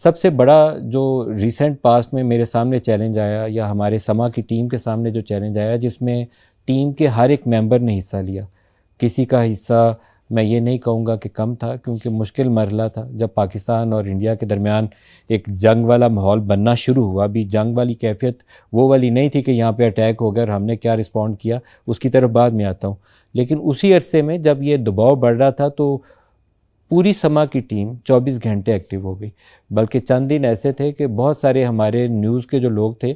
सबसे बड़ा जो रिसेंट पास्ट में मेरे सामने चैलेंज आया या हमारे समा की टीम के सामने जो चैलेंज आया, जिसमें टीम के हर एक मेंबर ने हिस्सा लिया। किसी का हिस्सा मैं ये नहीं कहूँगा कि कम था, क्योंकि मुश्किल मरहला था जब पाकिस्तान और इंडिया के दरमियान एक जंग वाला माहौल बनना शुरू हुआ। अभी जंग वाली कैफियत वो वाली नहीं थी कि यहाँ पे अटैक हो गया और हमने क्या रिस्पॉन्ड किया, उसकी तरफ बाद में आता हूँ। लेकिन उसी अरसे में जब ये दबाव बढ़ रहा था तो पूरी समा की टीम 24 घंटे एक्टिव हो गई। बल्कि चंद दिन ऐसे थे कि बहुत सारे हमारे न्यूज़ के जो लोग थे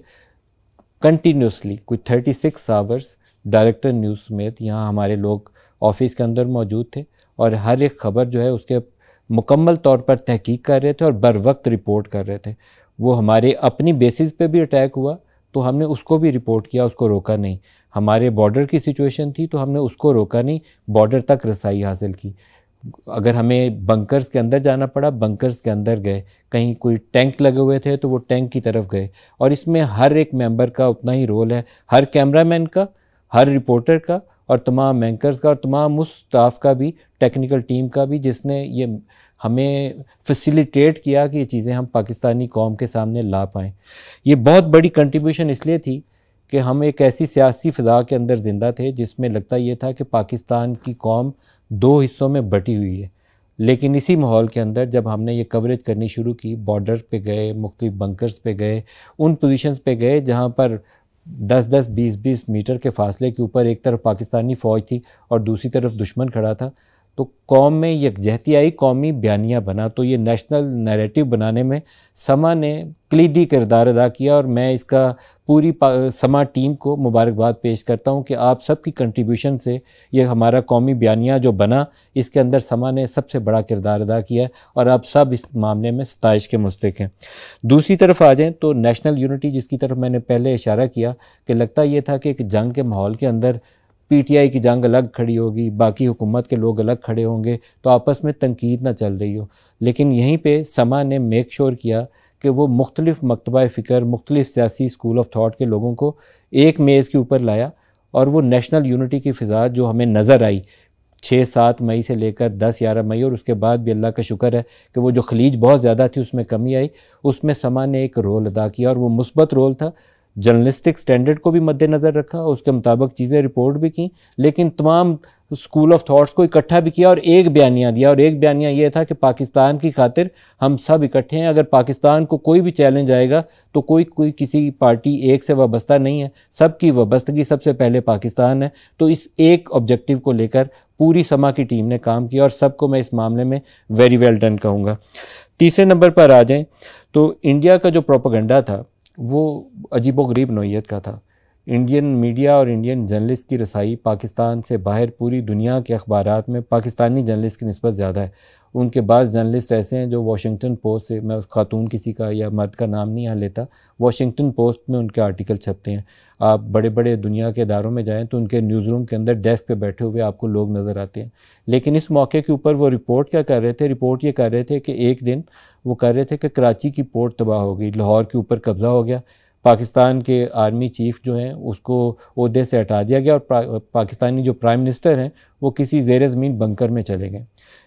कंटिन्यूसली कोई 36 आवर्स डायरेक्टर न्यूज़ समेत यहाँ हमारे लोग ऑफिस के अंदर मौजूद थे और हर एक ख़बर जो है उसके मुकम्मल तौर पर तहकीक कर रहे थे और बर वक्त रिपोर्ट कर रहे थे। वो हमारे अपनी बेसिस पे भी अटैक हुआ तो हमने उसको भी रिपोर्ट किया, उसको रोका नहीं। हमारे बॉर्डर की सिचुएशन थी तो हमने उसको रोका नहीं, बॉर्डर तक रसाई हासिल की। अगर हमें बंकर्स के अंदर जाना पड़ा, बंकर्स के अंदर गए। कहीं कोई टैंक लगे हुए थे तो वो टैंक की तरफ गए। और इसमें हर एक मेंबर का उतना ही रोल है, हर कैमरामैन का, हर रिपोर्टर का और तमाम एंकर्स का और तमाम उस स्टाफ का भी, टेक्निकल टीम का भी, जिसने ये हमें फैसिलिटेट किया कि ये चीज़ें हम पाकिस्तानी कौम के सामने ला पाएँ। ये बहुत बड़ी कंट्रीब्यूशन इसलिए थी कि हम एक ऐसी सियासी फ़िज़ा के अंदर ज़िंदा थे जिसमें लगता ये था कि पाकिस्तान की कौम दो हिस्सों में बटी हुई है। लेकिन इसी माहौल के अंदर जब हमने ये कवरेज करनी शुरू की, बॉर्डर पे गए, मुख्तलिफ बंकर्स पे गए, उन पोजीशंस पे गए जहाँ पर 10-10, 20-20 मीटर के फासले के ऊपर एक तरफ पाकिस्तानी फ़ौज थी और दूसरी तरफ दुश्मन खड़ा था, तो कौम में यकजहती आई, कौमी बयानिया बना। तो ये नेशनल नैरेटिव बनाने में समा ने कलीदी किरदार अदा किया और मैं इसका पूरी समा टीम को मुबारकबाद पेश करता हूँ कि आप सब की कंट्रीब्यूशन से ये हमारा कौमी बयानिया जो बना, इसके अंदर समा ने सबसे बड़ा किरदार अदा किया और आप सब इस मामले में सताइश के मुस्तहिक हैं। दूसरी तरफ आ जाएँ तो नेशनल यूनिटी, जिसकी तरफ मैंने पहले इशारा किया कि लगता ये था कि एक जंग के माहौल के अंदर पीटीआई की जंग अलग खड़ी होगी, बाकी हुकूमत के लोग अलग खड़े होंगे तो आपस में तनकीद ना चल रही हो। लेकिन यहीं पे समा ने मेक श्योर किया कि वो मुख्तलिफ मकतबा फ़िक्र, मुख्तलिफ सियासी स्कूल ऑफ थाट के लोगों को एक मेज़ के ऊपर लाया और वो नेशनल यूनिटी की फ़िज़ा जो हमें नज़र आई 6-7 मई से लेकर 10-11 मई, और उसके बाद भी अल्लाह का शुक्र है कि वो जो खलीज बहुत ज़्यादा थी उसमें कमी आई, उसमें समा ने एक रोल अदा किया और वो मुस्बत रोल था। जर्नलिस्टिक स्टैंडर्ड को भी मद्देनज़र रखा, उसके मुताबिक चीज़ें रिपोर्ट भी की, लेकिन तमाम स्कूल ऑफ थॉट्स को इकट्ठा भी किया और एक बयानिया दिया। और एक बयानिया ये था कि पाकिस्तान की खातिर हम सब इकट्ठे हैं। अगर पाकिस्तान को कोई भी चैलेंज आएगा तो कोई किसी पार्टी एक से वाबस्ता नहीं है, सबकी वाबस्तगी सबसे पहले पाकिस्तान है। तो इस एक ऑब्जेक्टिव को लेकर पूरी समा की टीम ने काम किया और सबको मैं इस मामले में वेरी वेल डन कहूँगा। तीसरे नंबर पर आ जाएँ तो इंडिया का जो प्रोपेगेंडा था वो अजीबोगरीब नौइयत का था। इंडियन मीडिया और इंडियन जर्नलिस्ट की रसाई पाकिस्तान से बाहर पूरी दुनिया के अखबारात में पाकिस्तानी जर्नलिस्ट की निस्बत ज़्यादा है। उनके बाद जर्नलिस्ट ऐसे हैं जो वाशिंगटन पोस्ट से, मैं खातून किसी का या मर्द का नाम नहीं यहाँ लेता, वाशिंगटन पोस्ट में उनके आर्टिकल छपते हैं। आप बड़े बड़े दुनिया के इदारों में जाएँ तो उनके न्यूज़ रूम के अंदर डेस्क पे बैठे हुए आपको लोग नज़र आते हैं। लेकिन इस मौके के ऊपर वो रिपोर्ट क्या कर रहे थे? रिपोर्ट ये कर रहे थे कि एक दिन वो कर रहे थे कि कराची की पोर्ट तबाह हो गई, लाहौर के ऊपर कब्ज़ा हो गया, पाकिस्तान के आर्मी चीफ जो हैं उसको ओहदे से हटा दिया गया और पाकिस्तानी जो प्राइम मिनिस्टर हैं वो किसी ज़ेर ज़मीन बंकर में चले गए।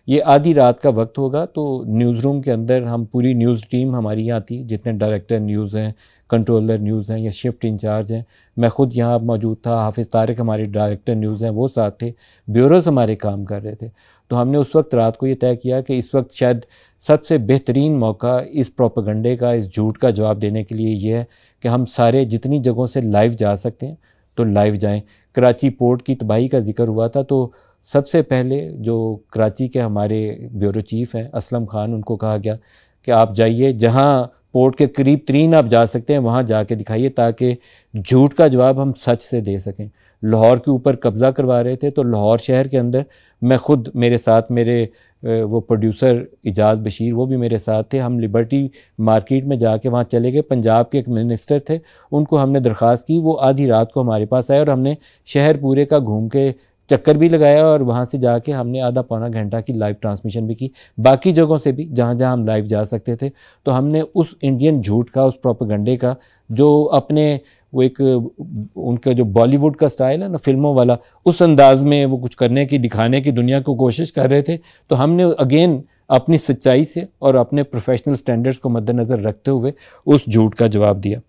ये आधी रात का वक्त होगा तो न्यूज़ रूम के अंदर हम पूरी न्यूज़ टीम हमारी यहाँ थी, जितने डायरेक्टर न्यूज़ हैं, कंट्रोलर न्यूज़ हैं या शिफ्ट इंचार्ज हैं, मैं ख़ुद यहाँ मौजूद था, हाफिज़ तारिक हमारे डायरेक्टर न्यूज़ हैं वो साथ थे, ब्यूरोज़ हमारे काम कर रहे थे। तो हमने उस वक्त रात को ये तय किया कि इस वक्त शायद सबसे बेहतरीन मौका इस प्रोपेगेंडे का, इस झूठ का जवाब देने के लिए ये है कि हम सारे जितनी जगहों से लाइव जा सकते हैं तो लाइव जाएं। कराची पोर्ट की तबाही का जिक्र हुआ था तो सबसे पहले जो कराची के हमारे ब्यूरो चीफ हैं असलम खान, उनको कहा गया कि आप जाइए जहां पोर्ट के करीब तरीन आप जा सकते हैं वहां जाके दिखाइए ताकि झूठ का जवाब हम सच से दे सकें। लाहौर के ऊपर कब्ज़ा करवा रहे थे तो लाहौर शहर के अंदर मैं ख़ुद, मेरे साथ मेरे वो प्रोड्यूसर इजाज़ बशीर वो भी मेरे साथ थे, हम लिबर्टी मार्केट में जाके वहाँ चले गए। पंजाब के एक मिनिस्टर थे, उनको हमने दरख्वास्त की, वो आधी रात को हमारे पास आए और हमने शहर पूरे का घूम के चक्कर भी लगाया और वहाँ से जाके हमने आधा पौना घंटा की लाइव ट्रांसमिशन भी की, बाकी जगहों से भी जहाँ जहाँ हम लाइव जा सकते थे। तो हमने उस इंडियन झूठ का, उस प्रोपेगेंडे का जो अपने वो एक उनका जो बॉलीवुड का स्टाइल है ना फिल्मों वाला, उस अंदाज में वो कुछ करने की, दिखाने की दुनिया को कोशिश कर रहे थे। तो हमने अगेन अपनी सच्चाई से और अपने प्रोफेशनल स्टैंडर्ड्स को मद्देनज़र रखते हुए उस झूठ का जवाब दिया।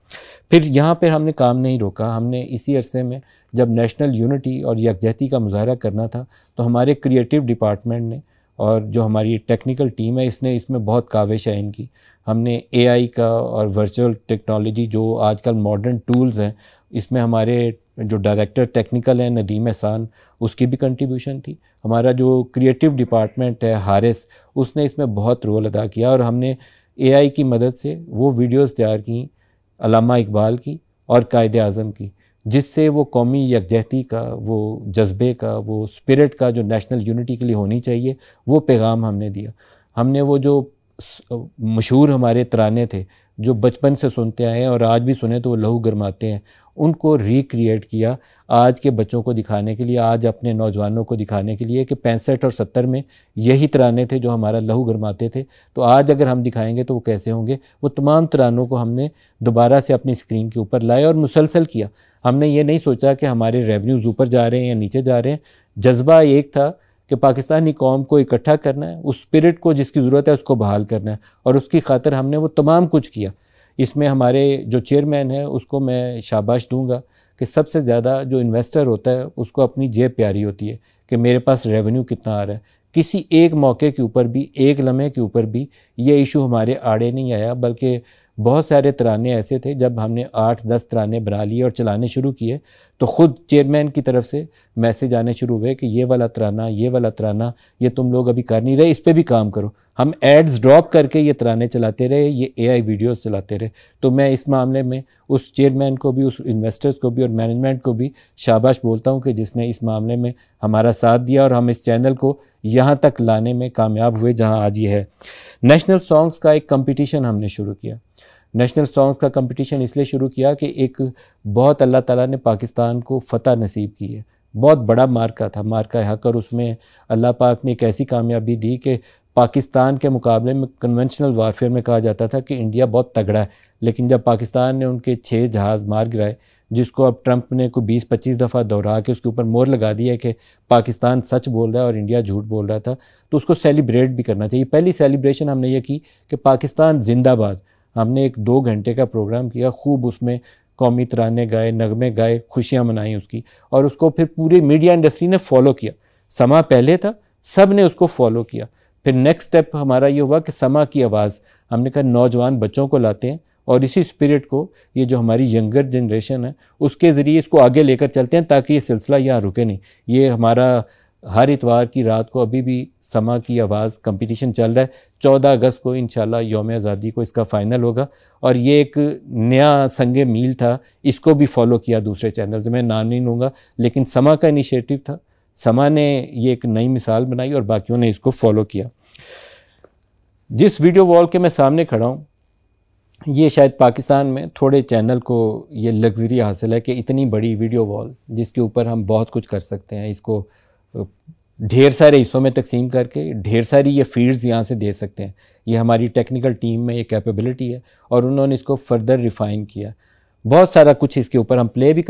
फिर यहाँ पर हमने काम नहीं रोका। हमने इसी अरसे में जब नेशनल यूनिटी और यकजहती का मुजाहरा करना था तो हमारे क्रिएटिव डिपार्टमेंट ने और जो हमारी टेक्निकल टीम है इसमें बहुत काविश है इनकी। हमने AI का और वर्चुअल टेक्नोलॉजी जो आजकल मॉडर्न टूल्स हैं, इसमें हमारे जो डायरेक्टर टेक्निकल है नदीम एहसान, उसकी भी कंट्रीब्यूशन थी। हमारा जो क्रिएटिव डिपार्टमेंट है हारिस, उसने इसमें बहुत रोल अदा किया और हमने AI की मदद से वो वीडियोस तैयार की अल्लामा इकबाल की और कायदे आज़म की, जिससे वो कौमी यकजहती का, वो जज्बे का, वो स्पिरिट का जो नेशनल यूनिटी के लिए होनी चाहिए, वो पैगाम हमने दिया। हमने वो जो मशहूर हमारे तराने थे जो बचपन से सुनते आए हैं और आज भी सुने तो वो लहू गरमाते हैं, उनको रिक्रिएट किया आज के बच्चों को दिखाने के लिए, आज अपने नौजवानों को दिखाने के लिए कि 65 और 70 में यही तराने थे जो हमारा लहू गरमाते थे। तो आज अगर हम दिखाएंगे तो वो कैसे होंगे। वो तमाम तरानों को हमने दोबारा से अपनी स्क्रीन के ऊपर लाए और मुसलसल किया। हमने ये नहीं सोचा कि हमारे रेवेन्यूज़ ऊपर जा रहे हैं या नीचे जा रहे हैं। जज्बा एक था कि पाकिस्तानी कौम को इकट्ठा करना है, उस स्पिरिट को जिसकी ज़रूरत है उसको बहाल करना है, और उसकी खातिर हमने वो तमाम कुछ किया। इसमें हमारे जो चेयरमैन है उसको मैं शाबाश दूंगा कि सबसे ज़्यादा जो इन्वेस्टर होता है उसको अपनी जेब प्यारी होती है कि मेरे पास रेवेन्यू कितना आ रहा है। किसी एक मौके के ऊपर भी, एक लम्हे के ऊपर भी ये इशू हमारे आड़े नहीं आया, बल्कि बहुत सारे तराने ऐसे थे जब हमने 8-10 तराने बना लिए और चलाने शुरू किए तो ख़ुद चेयरमैन की तरफ से मैसेज आने शुरू हुए कि ये वाला तराना ये तुम लोग अभी कर नहीं रहे, इस पर भी काम करो। हम एड्स ड्रॉप करके ये तराने चलाते रहे, ये AI वीडियोस चलाते रहे। तो मैं इस मामले में उस चेयरमैन को भी, उस इन्वेस्टर्स को भी और मैनेजमेंट को भी शाबाश बोलता हूँ कि जिसने इस मामले में हमारा साथ दिया और हम इस चैनल को यहाँ तक लाने में कामयाब हुए जहाँ आज ये है। नेशनल सॉन्ग्स का एक कंपटीशन हमने शुरू किया। नेशनल सॉन्ग्स का कंपटीशन इसलिए शुरू किया कि एक बहुत अल्लाह ताला ने पाकिस्तान को फ़तह नसीब की है, बहुत बड़ा मार्का था, मार्का हक, और उसमें अल्लाह पाक ने एक ऐसी कामयाबी दी कि पाकिस्तान के मुकाबले में कन्वेंशनल वारफेयर में कहा जाता था कि इंडिया बहुत तगड़ा है, लेकिन जब पाकिस्तान ने उनके 6 जहाज़ मार गिराए, जिसको अब ट्रंप ने कोई 20-25 दफ़ा दोहरा के उसके ऊपर मोहर लगा दी है कि पाकिस्तान सच बोल रहा है और इंडिया झूठ बोल रहा था, तो उसको सेलिब्रेट भी करना चाहिए। पहली सेलिब्रेशन हमने ये की कि पाकिस्तान जिंदाबाद। हमने एक 2 घंटे का प्रोग्राम किया, खूब उसमें कौमी तराने गाए, नगमे गाए, खुशियाँ मनाई उसकी, और उसको फिर पूरी मीडिया इंडस्ट्री ने फॉलो किया। समा पहले था, सब ने उसको फॉलो किया। फिर नेक्स्ट स्टेप हमारा ये हुआ कि समा की आवाज़, हमने कहा नौजवान बच्चों को लाते हैं और इसी स्पिरिट को, ये जो हमारी यंगर जनरेशन है उसके ज़रिए इसको आगे लेकर चलते हैं ताकि ये सिलसिला यहाँ रुके नहीं। ये हमारा हर इतवार की रात को अभी भी समा की आवाज़ कंपटीशन चल रहा है। 14 अगस्त को इंशाल्लाह यौम आज़ादी को इसका फ़ाइनल होगा, और ये एक नया संगे मील था, इसको भी फॉलो किया दूसरे चैनल से। मैं नाम नहीं लूँगा, लेकिन समा का इनिशिएटिव था, समा ने ये एक नई मिसाल बनाई और बाकियों ने इसको फॉलो किया। जिस वीडियो वॉल के मैं सामने खड़ा हूँ, ये शायद पाकिस्तान में थोड़े चैनल को ये लग्जरी हासिल है कि इतनी बड़ी वीडियो वॉल जिसके ऊपर हम बहुत कुछ कर सकते हैं, इसको ढेर सारे हिस्सों में तकसीम करके ढेर सारी ये फीड्स यहाँ से दे सकते हैं। ये हमारी टेक्निकल टीम में ये कैपेबिलिटी है और उन्होंने इसको फर्दर रिफ़ाइन किया। बहुत सारा कुछ इसके ऊपर हम प्ले भी